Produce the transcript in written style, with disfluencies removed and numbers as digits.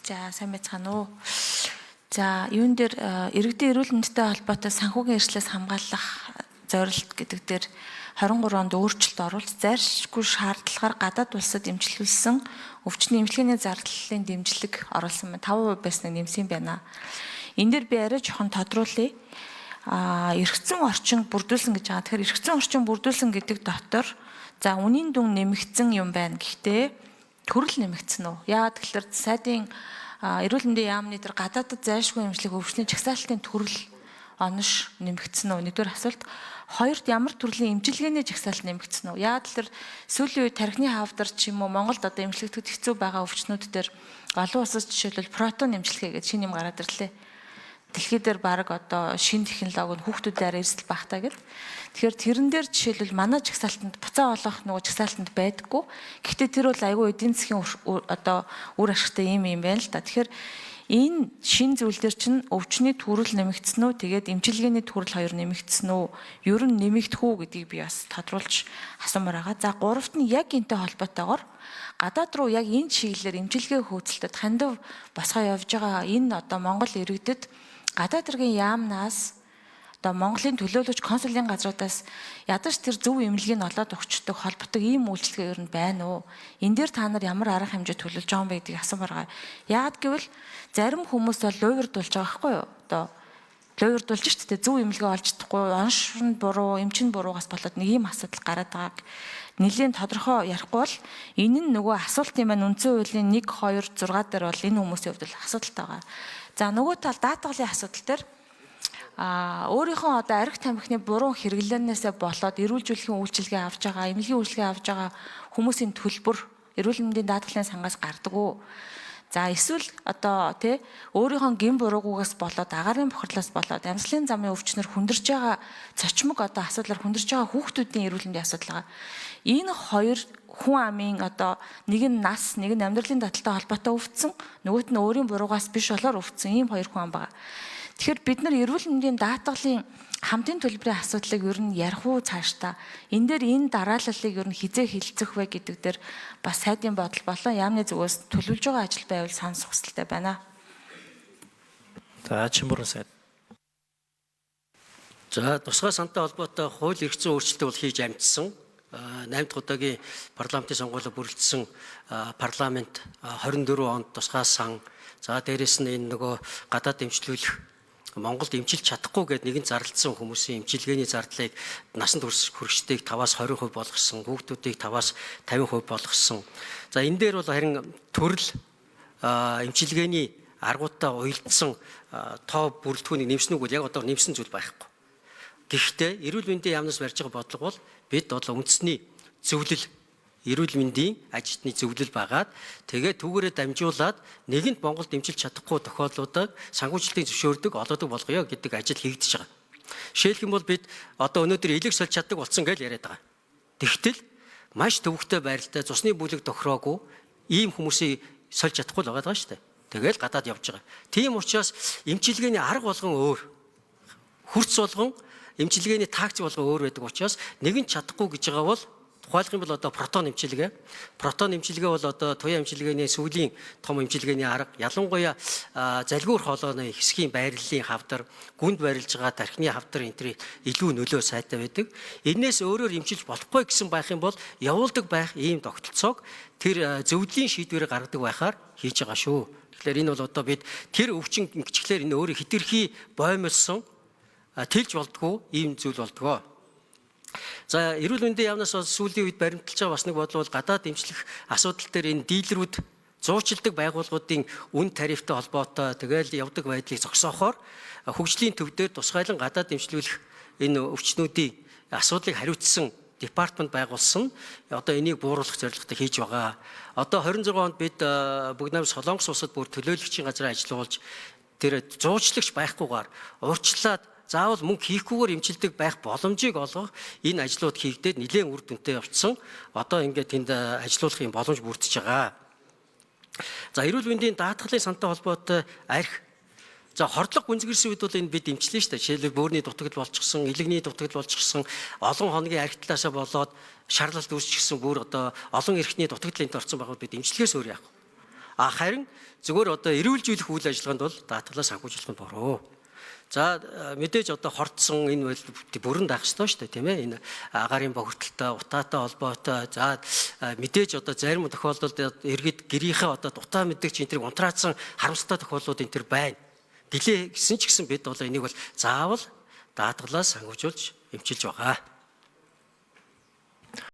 За сайн байцгаана уу. За юун дээр иргэдийн эрүүл мэндэд холбоотой санхүүгийн эрхлээс хамгаалах зорилт гэдэг дээр 23 онд өөрчлөлт оруулж зайлшгүй шаардлагаар гадаад улсад эмчилүүлсэн өвчтний эмчилгээний зардлын дэмжлэг оруулсан байна. 5% байсныг нэмсэн байна. Энэ дээр би арай жоохон тодруулъя. Эргэцэн орчин бүрдүүлсэн гэж байгаа. Тэгэхээр эргэцэн орчин бүрдүүлсэн гэдэг дотор за үнийн дүн нэмэгдсэн юм байна. Гэхдээ төрөл нэмэгдсэн үү? Яагаад гэвэл сайдын эрүүл мэндийн яамны дээр гадаадд зайлшгүй эмчилгээ өвчтний жагсаалтын төрөл онош нэмэгдсэн үү? Нэгдүгээр асуулт. Хоёрт ямар төрлийн эмчилгээний жагсаалт нэмэгдсэн үү? Яагаад гэвэл сүүлийн үед тархины хавдар ч юм уу Монголд одоо эмчилэгдэхэд хэцүү байгаа өвчтнүүд дээр олон улсад жишээлбэл протон эмчилгээ гэдэг шинэ юм гараад ирлээ. Дэлхий дээр баг одоо шинэ технологи нь хүүхдүүдээр эрсдэл багтаа гэдэг. Тэгэхээр тэрэн дээр жишээлбэл манай жагсаалтанд буцаа олох нөгөө жагсаалтанд байдаггүй. Гэхдээ тэр бол айгүй эдийн засгийн одоо үр ашигтай юм байна л да. Тэгэхээр энэ шинэ зүйл дээр чинь өвчний төрөл нэмэгдсэн үү? Тэгээд эмчилгээний төрөл хоёр нэмэгдсэн үү? Ер нь нэмэгдэх үү гэдгийг би бас тодруулж асуумаар байгаа. За гуравт нь яг энтэй холбоотойгоор гадаад руу яг энэ чиглэлээр эмчилгээ хөөцөлтөд хандив босгоо явж байгаа энэ одоо Монгол иргэдэд гадаад иргэн яамнаас одоо Монголын төлөөлөгч консулын газруудаас ядаж тэр зөв эмнэлгийг олоод өгчдөг холбогддог ийм үйлчлэгээ ер нь байна уу? Энэ дээр та нар ямар арга хэмжээ төлөвлөж байгаа юм бэ гэдгийг асуумаар байгаа. Яагад гэвэл зарим хүмүүс бол луйвэрдуулж байгаа байхгүй юу? Одоо луйвэрдуулж шүү дээ. Зөв эмнэлгээ олж чадахгүй, оншин буруу, эмчин буруугаас болоод нэг ийм асуудал гараад байгааг нэлийн тодорхой ярихгүй бол энэ нь нөгөө асуултын маань үндсэн хуулийн 1, 2, 6 дээр бол энэ хүмүүсийн хувьд л асуудалтай байгаа. За нөгөө тал даатгалын асуудал дээр өөрийнхөө одоо архи тамхины буруу хэрэглэнээсээ болоод эрүүлжүүлэхийн үйлчилгээ авч байгаа, эмнэлгийн үйлчилгээ авч байгаа хүмүүсийн төлбөр эрүүл мэндийн даатгалын сангаас гардаг уу? За эсвэл одоо тий өөрийнхөө гин буруугаас болоод агаарын бохирлоос болоод амьсгалын замын өвчнөр хүндэрж байгаа цочмог одоо асуудлаар хүндэрж байгаа хүүхдүүдийн эрүүл мэндийн асуудал байгаа. Энэ хоёр хүн амын одоо нэг нь нас, нэг нь амьдралын таталтай холбоотой өвдсөн, нөгөөт нь өөрийн буруугаас биш болоор өвдсөн ийм хоёр хүн ам байгаа. Тэгэхээр бид нар эрүүл мэндийн даатгалын хамтын төлбөрийн асуудлыг ер нь ярих уу цаашдаа энэ дээр энэ дарааллыг ер нь хизээ хилцэх вэ гэдэг дээр бас сайдын бодол болон яамны зүгээс төлөвлөж байгаа ажил байвал сонсох хүсэлтэй байна. За Чимбуран сайд. За тусгай сантай холбоотой хууль эрх зүйн өөрчлөлтийг бол хийж амжсан. 8 дахь удаагийн парламентын сонгуулиуд бүрэлдсэн парламент 24 онд тусгай сан. За дээрэс нь энэ нөгөө гадаад эмчлүүлэх Монголд эмчилж чадахгүй гэдэг нэгэн зарлцсан хүмүүсийн эмчилгээний зардлыг насанд хүрэгчдийг 5-аас 20% болгосон, хүүхдүүдийг 5-аас 50% болгосон. За энэ дээр бол харин төрөл эмчилгээний аргуудаа уялдсан тоо бүрэлдэхүүнийг нэмсэн үг бол яг одоо нэмсэн зүйл байхгүй. Гэхдээ эрүүл мэндийн яамнаас барьж байгаа бодлого бол бид одоо үндэсний зөвлөл эрүүл мэндийн ажилтны зөвлөл байгаад тэгээд түүгээрээ дамжуулаад нэгэнт Монголд эмчилж чадахгүй тохиолдлуудыг санхүүжилтийн зөвшөөрдөг олоодог болгоё гэдэг ажил хийгдэж байгаа. Жишээлх юм бол бид одоо өнөөдөр элэг сольж чаддаг болсон гэж яриад байгаа. Тэгтэл маш төвөгтэй байралтай цусны бүлэг тохироогүй ийм хүмүүсийг сольж чадахгүй л байгаа шүү дээ. Тэгэл гадаад явж байгаа. Тийм учраас эмчилгээний арга болгон өөр. Хүрц болгон эмчилгээний таагч болгон өөр байдаг учраас нэгэн чадахгүй гэж байгаа бол тухайлах юм бол одоо протон эмчилгээ. Протон эмчилгээ бол одоо туяа эмчилгээний сүүлийн том эмчилгээний арга. Ялангуяа залгуур хоолойны хэсгийн байрлалын хавдар, гүнд байрлаж байгаа тархины хавдар энтрий илүү нөлөө сайтай байдаг. Энээс өөрөөр эмчилж болохгүй гэсэн байх юм бол явуулдаг байх ийм тогтолцоог тэр зөвлөлийн шийдвэрээр гаргадаг байхаар хийж байгаа шүү. Тэгэхээр энэ бол одоо бид тэр өвчин гिचглэр энэ өөрө хэтэрхий боомлсон тэлж болдгоо ийм зүйл болдгоо. За эрүүл мэндийн яамнаас сүүлийн үед баримталж байгаа бас нэг бодол бол гадаад эмчлэх асуудал дээр энэ дилерүүд зуучилдаг байгууллагуудын үн тарифтай холбоотой тэгэл явдаг байдлыг зогсоохоор хөгжлийн төв дээр тусгайлан гадаад эмчлүүлэх энэ өвчнүүдийн асуудлыг хариуцсан департамент байгуулсан. Одоо энийг бууруулах зорилготой хийж байгаа. Одоо 26 онд бид бүгд найрамд Солонгос улсад бүр төлөөлөгчийн газраа ажиллуулж тэр зуучлагч байхгүйгээр уурчлаад заавал мөнгө хийхгүйгээр эмчилдэг байх боломжийг олгох энэ ажлууд хийгдээд нэлээд үр дүнтэй явцсан. Одоо ингээд тэнд ажиллуулах юм боломж бүрдэж байгаа. За эрүүл мэндийн даатгалын сантай холбоотой архи. За хордлого гүнзгийрсэн үед бол энэ бид эмчлэн шүү дээ. Жишээлбэл бөөрийн дутагдал болчихсон, илэгний дутагдал болчихсон, олон хоногийн архи талаасаа болоод шаарлалт үүсчихсэн бүр одоо олон эрхтний дутагдлын орсон байгууд бид эмчилгээс өөр яах вэ? Харин зүгээр одоо эрүүлжүүлэх үйл ажиллагаанд бол даатгалаа санхүүжүүлэх нь буруу. За мэдээж одоо хордсон энэ бүрэн даах ёстой шүү дээ, тийм ээ. Энэ агарын бохирдолтой, утаатай холбоотой. За мэдээж одоо зарим тохиолдолд иргэд гэрийнхээ одоо утаа мэддэг энэ унтраацсан харамсалтай тохиолдлууд энэ төр байна. Гэлээ гэсэн ч гэсэн бид бол энийг бол заавал даатгалаа санхүүжүүлж эмчилж байгаа.